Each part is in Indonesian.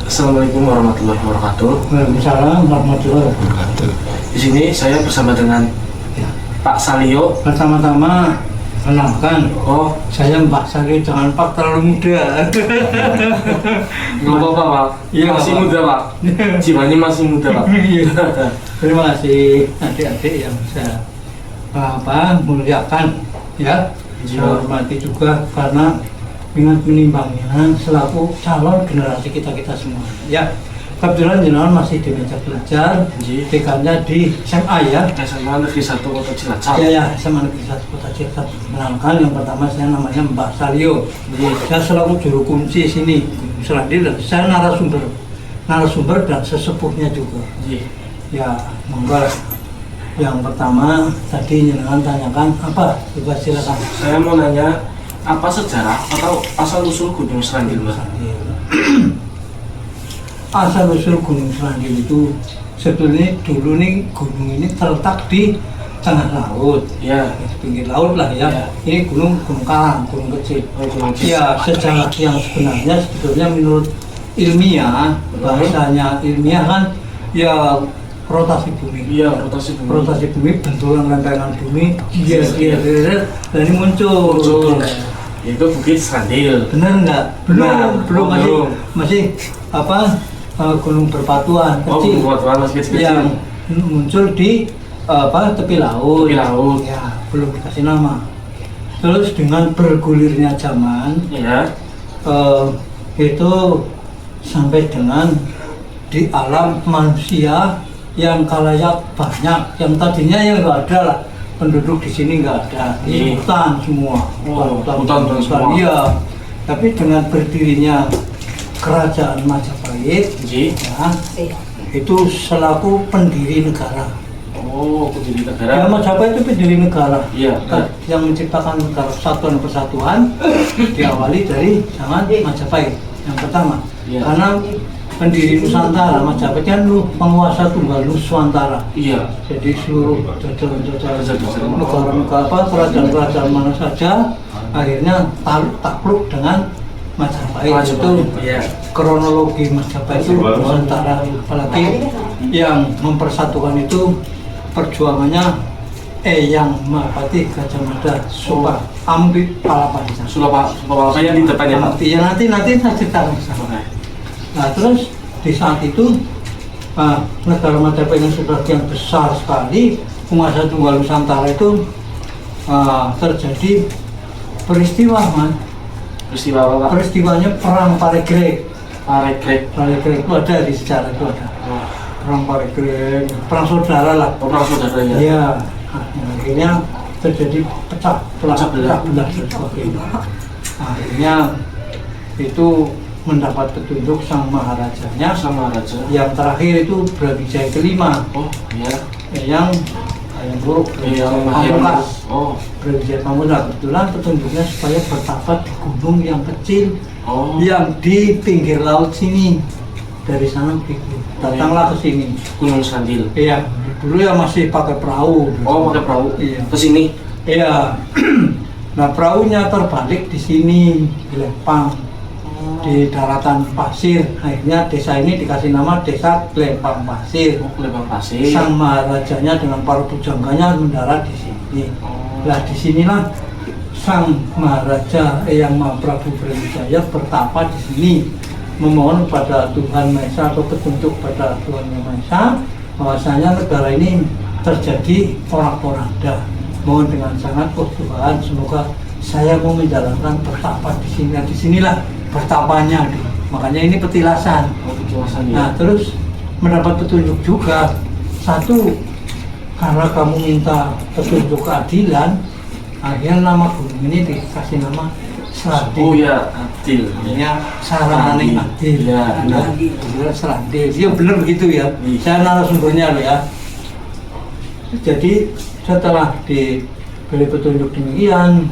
Assalamualaikum warahmatullahi wabarakatuh. Waalaikumsalam warahmatullahi wabarakatuh. Di sini saya bersama dengan Pak Salio. Pertama-tama kenalkan, Oh, saya Mbak Salio, jangan Pak terlalu muda. nggak apa-apa Pak. Iya, Masih Pak. muda Pak. Jiwanya masih muda Pak. Terima kasih adik-adik yang saya muliakan ya. Saya hormati juga karena ingat menimbangnya selaku calon generasi kita semua ya. Kebetulan jenengan masih di meja belajar, TK-nya di SMA ya. SMA Negeri 1 Kota Cilacap. Ya, SMA Negeri 1 Kota Cilacap. Mengenalkan yang pertama saya namanya Mbak Salio. Saya selaku juru kunci sini, Selandil, dan saya narasumber dan sesepuhnya juga. Ya, monggo. Yang pertama tadi jenengan tanyakan apa? Coba silakan. Saya mau nanya, apa sejarah atau asal usul Gunung Serandil Mbak? Asal usul Gunung Serandil itu sebetulnya dulu nih gunung ini terletak di tengah laut, Ya. di pinggir laut lah ya. Ya. Ini gunung karang, gunung kecil. Gunung kecil. Ya, sejarah yang sebenarnya sebetulnya menurut ilmiah, bahasanya ilmiah kan ya rotasi bumi. Iya, rotasi bumi. Rotasi bumi, benturan lempengan bumi, dan ini muncul. Itu Bukit Serandil. Benar nggak? Belum, Belum. masih gunung berpatuan Oh, kecil buat masih kecil. yang muncul di tepi laut. Tepi laut. Ya, belum dikasih nama. Terus dengan bergulirnya zaman, Ya. itu sampai dengan di alam manusia yang kalayak banyak, yang tadinya yang nggak ada lah, penduduk di sini nggak ada, ini hutan semua. Oh, hutan semua. Iya, tapi dengan berdirinya kerajaan Majapahit, ya, itu selaku pendiri negara. Oh, pendiri Ya, negara. Majapahit itu pendiri negara. Iya. Yang menciptakan negara Kesatuan Persatuan diawali dari zaman Majapahit yang pertama. Iya. Karena pendiri Nusantara, Majapahit kan penguasa tunggal Nusantara. Iya. Jadi seluruh jajaran Jajaran. negara-negara, kerajaan-kerajaan mana saja akhirnya takluk dengan Majapahit. Itu Iya. kronologi Majapahit itu Nusantara, apalagi yang mempersatukan itu perjuangannya yang Mahapati Gajah Mada Sumpah Amrit Palapati. Sulawapalapa yang di depannya Pak. Ya nanti saya ceritakan. Nah, terus di saat itu negara Majapahit yang sudah yang besar sekali, penguasa tunggal Nusantara itu terjadi peristiwa, man. Peristiwa apa Pak? Peristiwanya perang Paregreg. Paregreg. Paregreg itu ada di sejarah itu ada. Perang Paregreg, perang saudara lah. Perang saudara ya. Iya. Akhirnya terjadi pecah belah dan sebagainya. Akhirnya itu mendapat petunjuk sang maharajanya, Sama raja. yang terakhir itu Brawijaya kelima, Oh, iya. yang buruk Yang Pamungkas. Oh. Brawijaya Pamungkas. Kebetulan petunjuknya supaya bertapa di gunung yang kecil Oh. yang di pinggir laut sini. Dari sana begitu datanglah ke sini. Gunung Serandil. Iya, dulu ya masih pakai perahu. Oh, pakai perahu. Iya. Ke sini. Iya. Nah, perahunya terbalik di sini, di Lempang, di daratan pasir. Akhirnya desa ini dikasih nama Desa Lempang Pasir. Oh, Lembang Pasir. Sang maharajanya dengan para pujangganya mendarat di sini. Oh. Nah, disinilah sang maharaja yang Prabu Brawijaya bertapa di sini, memohon pada Tuhan Maha Esa atau petunjuk pada Tuhan Maha Esa bahwasanya negara ini terjadi porak-poranda. Mohon dengan sangat, oh Tuhan, semoga saya mau menjalankan bertapa di sini. Nah, disinilah bertapanya. Makanya ini petilasan. Oh, petilasan ya. Nah, terus mendapat petunjuk juga. Satu, karena kamu minta petunjuk keadilan, akhirnya nama gunung ini dikasih nama Serandil. Oh ya, Adil. Ya, Sarane Adil. Ya, benar. Serandil. Ya benar begitu ya. Saya narasumbernya loh ya. Jadi setelah diberi petunjuk demikian,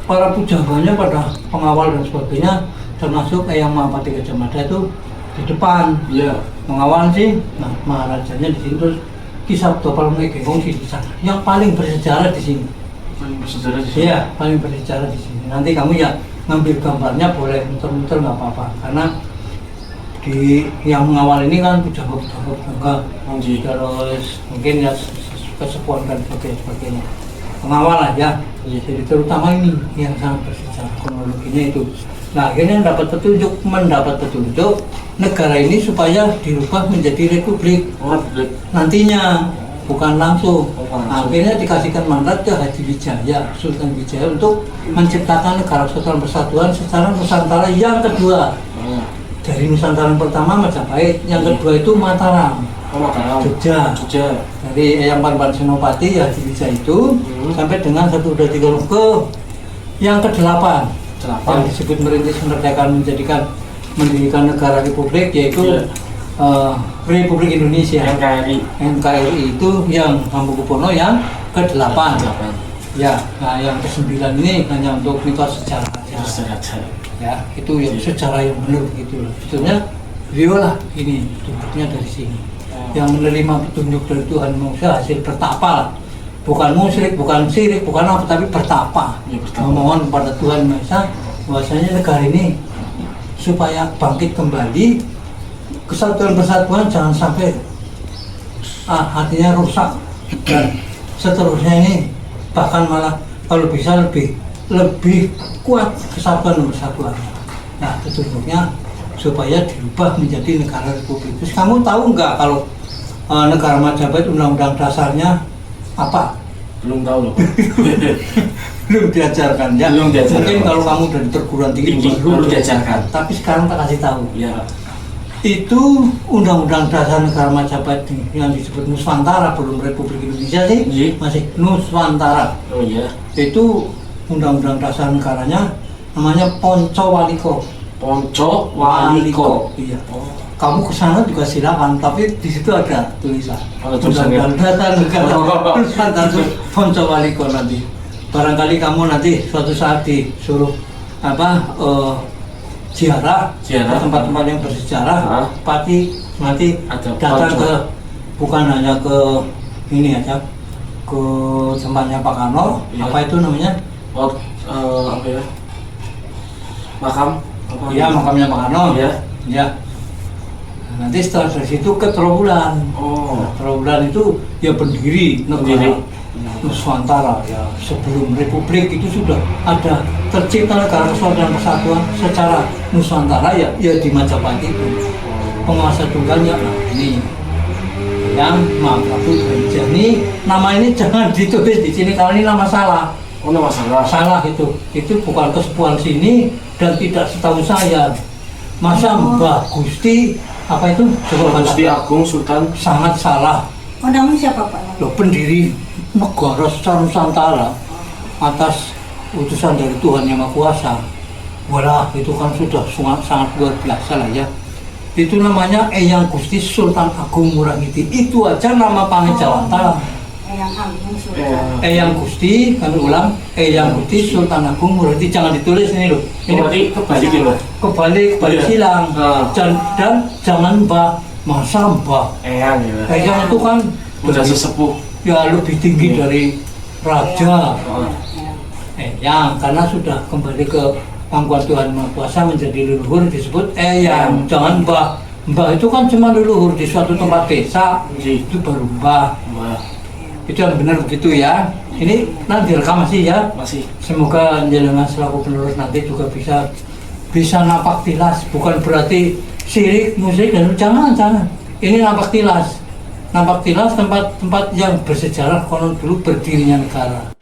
para pujangganya pada pengawal dan sebagainya, termasuk Eyang Mahapati Gajah Mada itu di depan. Iya. mengawal sih. Nah, Maharajanya di sini, terus kisah Dopal Megengkong sih di sana. Yang paling bersejarah di sini. Paling bersejarah di sini. Iya, paling bersejarah di sini. Nanti kamu ya ngambil gambarnya boleh muter-muter nggak apa-apa, karena di yang mengawal ini kan pejabat-pejabat juga, terus mungkin ya kesepuan dan sebagainya. Pengawal aja, jadi terutama ini yang sangat bersejarah, kronologinya itu. Nah, akhirnya mendapat petunjuk negara ini supaya dirubah menjadi republik. Republik. Nantinya bukan langsung. Bukan langsung. Akhirnya dikasihkan mandat ke Haji Wijaya, Sultan Wijaya, untuk menciptakan negara kesatuan persatuan secara Nusantara yang kedua. Dari Nusantara yang pertama Majapahit, yang kedua itu Mataram, Mataram. Jogja. Dari Eyang Panpan Senopati ya Haji Wijaya itu sampai dengan 1, 2, 3 ke yang ke-8 yang disebut merintis kemerdekaan mendirikan negara republik, yaitu Republik Indonesia. NKRI itu yang Hamengkubuwono yang ke-8. Ya, nah yang ke-9 ini hanya untuk mitos sejarah aja. Ya, itu yang sejarah yang benar gitu loh. Sebetulnya beliau lah ini tunjuknya dari sini. Yang menerima petunjuk dari Tuhan Maha hasil bertapa lah. Bukan musyrik, bukan syirik, bukan apa, tapi bertapa. Memohon kepada Tuhan Maha Esa bahwasanya negara ini supaya bangkit kembali, kesatuan persatuan jangan sampai hatinya rusak dan seterusnya ini, bahkan malah kalau bisa lebih kuat kesatuan dan persatuan. Nah, petunjuknya supaya dirubah menjadi negara republik. Terus kamu tahu nggak kalau negara Majapahit undang-undang dasarnya apa? Belum tahu loh. Belum diajarkan ya. Belum diajarkan. Mungkin kalau kamu dari perguruan tinggi baru diajarkan. Tapi sekarang tak kasih tahu. Ya. Itu undang-undang dasar negara Majapahit yang disebut Nuswantara, belum Republik Indonesia sih, masih Nuswantara. Oh iya. Itu undang-undang dasar negaranya namanya Poncowaliko. Poncowaliko. Iya. Kamu ke sana juga silakan, tapi di situ ada tulisan. Tulisannya. Undang-undang dasar negara Nuswantara Poncowaliko nanti. Barangkali kamu nanti suatu saat disuruh ziarah ke tempat-tempat yang bersejarah, pasti nanti datang ke bukan hanya ke ini aja, ke tempatnya Pak Karno, apa itu namanya? Apa ya? Makam? Iya, makamnya Pak Karno. Ya. Nanti setelah dari situ ke Trowulan. Trowulan itu ya pendiri negara Nuswantara ya. Sebelum republik itu sudah ada tercipta negara kesatuan persatuan secara Nuswantara ya di Majapahit itu. Penguasa tunggalnya ini yang Mahaprabu Brawijaya. Ini nama ini jangan ditulis di sini kalau ini nama salah. Oh, nama salah. Salah itu bukan kesepuan sini dan tidak setahu saya. Masa Mbah Gusti apa itu? Coba Gusti Agung Sultan. Sangat salah. Oh, namanya siapa Pak? Loh, pendiri negara secara Nusantara atas utusan dari Tuhan Yang Maha Kuasa. Wah, itu kan sudah sangat luar biasa lah ya. Itu namanya Eyang Gusti Sultan Agung Murahiti. Itu aja nama Pangejawanta. Eyang Agung Sultan. Eyang Gusti, kami ulang, Eyang Gusti Sultan Agung Murahiti. Jangan ditulis ini loh. Ini kebalik ini loh. Kebalik silang. Dan jangan Mbak, masa Mbak. Eyang ya. Eyang itu kan udah sesepuh. Ya lebih tinggi dari raja. Eyang, karena sudah kembali ke pangkuan Tuhan Maha Kuasa menjadi leluhur disebut Eyang. Jangan Mbah. Mbah itu kan cuma leluhur di suatu tempat desa. Itu baru Mbah. Itu yang benar begitu ya. Ini nanti direkam masih ya. Masih. Semoga jenengan selaku penerus nanti juga bisa napak tilas. Bukan berarti syirik, musik dan jangan. Ini napak tilas tempat-tempat yang bersejarah konon dulu berdirinya negara.